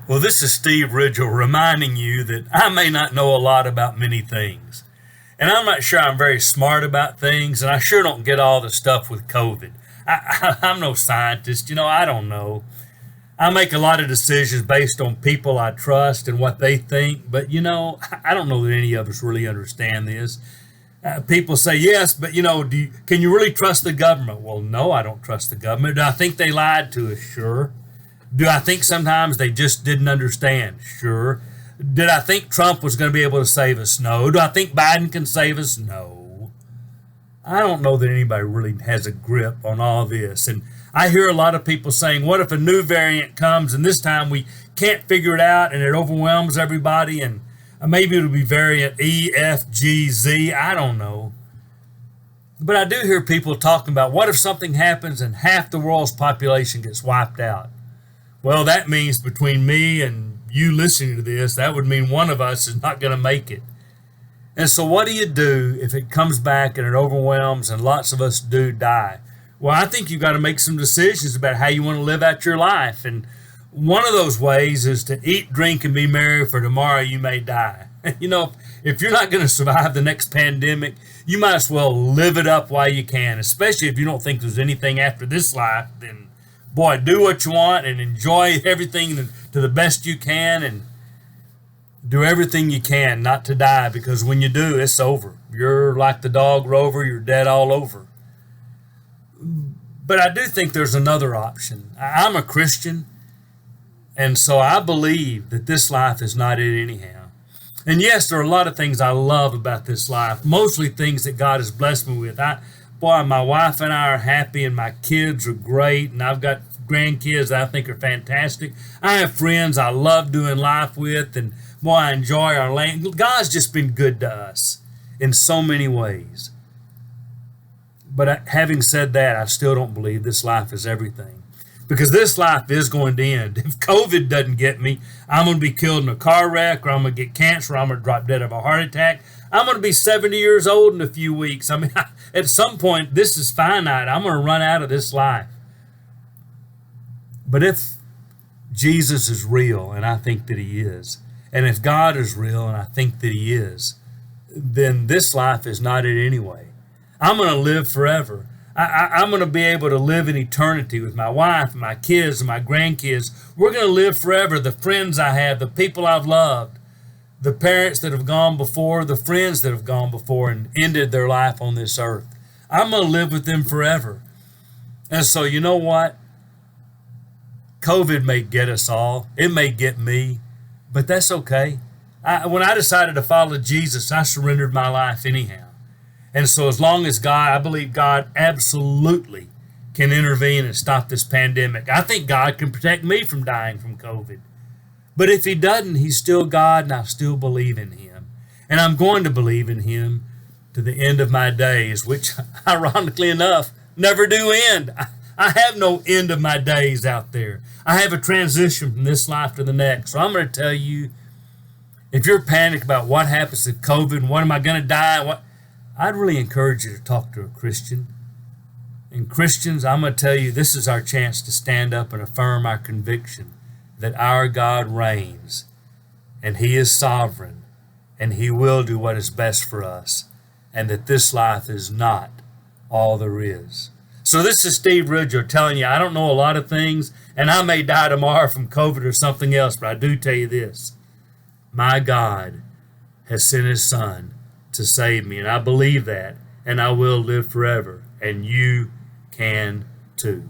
Well, this is Steve Ridgel reminding you that I may not know a lot about many things. And I'm not sure I'm very smart about things, and I sure don't get all the stuff with COVID. I'm no scientist, I don't know. I make a lot of decisions based on people I trust and what they think, but I don't know that any of us really understand this. People say yes, but can you really trust the government? Well, no, I don't trust the government. Do I think they lied to us? Sure. Do I think sometimes they just didn't understand? Sure. Did I think Trump was going to be able to save us? No. Do I think Biden can save us? No. I don't know that anybody really has a grip on all this. And I hear a lot of people saying, what if a new variant comes and this time we can't figure it out and it overwhelms everybody, and maybe it'll be variant E, F, G, Z. I don't know. But I do hear people talking about what if something happens and half the world's population gets wiped out? Well, that means between me and you listening to this, that would mean one of us is not going to make it. And so what do you do if it comes back and it overwhelms and lots of us do die? Well, I think you've got to make some decisions about how you want to live out your life. And one of those ways is to eat, drink, and be merry, for tomorrow you may die. If you're not going to survive the next pandemic, you might as well live it up while you can, especially if you don't think there's anything after this life. Then boy, do what you want and enjoy everything to the best you can, and do everything you can not to die, because when you do, it's over. You're like the dog Rover, you're dead all over. But I do think there's another option. I'm a Christian, and so I believe that this life is not it anyhow. And yes, there are a lot of things I love about this life, mostly things that God has blessed me with. My wife and I are happy, and my kids are great, and I've got grandkids that I think are fantastic. I have friends I love doing life with, and boy, I enjoy our land. God's just been good to us in so many ways. But having said that, I still don't believe this life is everything, because this life is going to end. If COVID doesn't get me, I'm going to be killed in a car wreck, or I'm going to get cancer, or I'm going to drop dead of a heart attack. I'm going to be 70 years old in a few weeks. At some point, this is finite. I'm going to run out of this life. But if Jesus is real, and I think that he is, and if God is real, and I think that he is, then this life is not it anyway. I'm going to live forever. I'm going to be able to live in eternity with my wife and my kids and my grandkids. We're going to live forever. The friends I have, the people I've loved, the parents that have gone before, the friends that have gone before and ended their life on this earth. I'm going to live with them forever. And so you know what? COVID may get us all. It may get me, but that's okay. When I decided to follow Jesus, I surrendered my life anyhow. And so as long as I believe God absolutely can intervene and stop this pandemic. I think God can protect me from dying from COVID. But if he doesn't, he's still God, and I still believe in him. And I'm going to believe in him to the end of my days, which, ironically enough, never do end. I have no end of my days out there. I have a transition from this life to the next. So I'm going to tell you, if you're panicked about what happens to COVID and what am I going to die, I'd really encourage you to talk to a Christian. And Christians, I'm going to tell you, this is our chance to stand up and affirm our conviction that our God reigns, and he is sovereign, and he will do what is best for us, and that this life is not all there is. So this is Steve Ridgel telling you, I don't know a lot of things, and I may die tomorrow from COVID or something else, but I do tell you this. My God has sent his son to save me, and I believe that, and I will live forever, and you can too.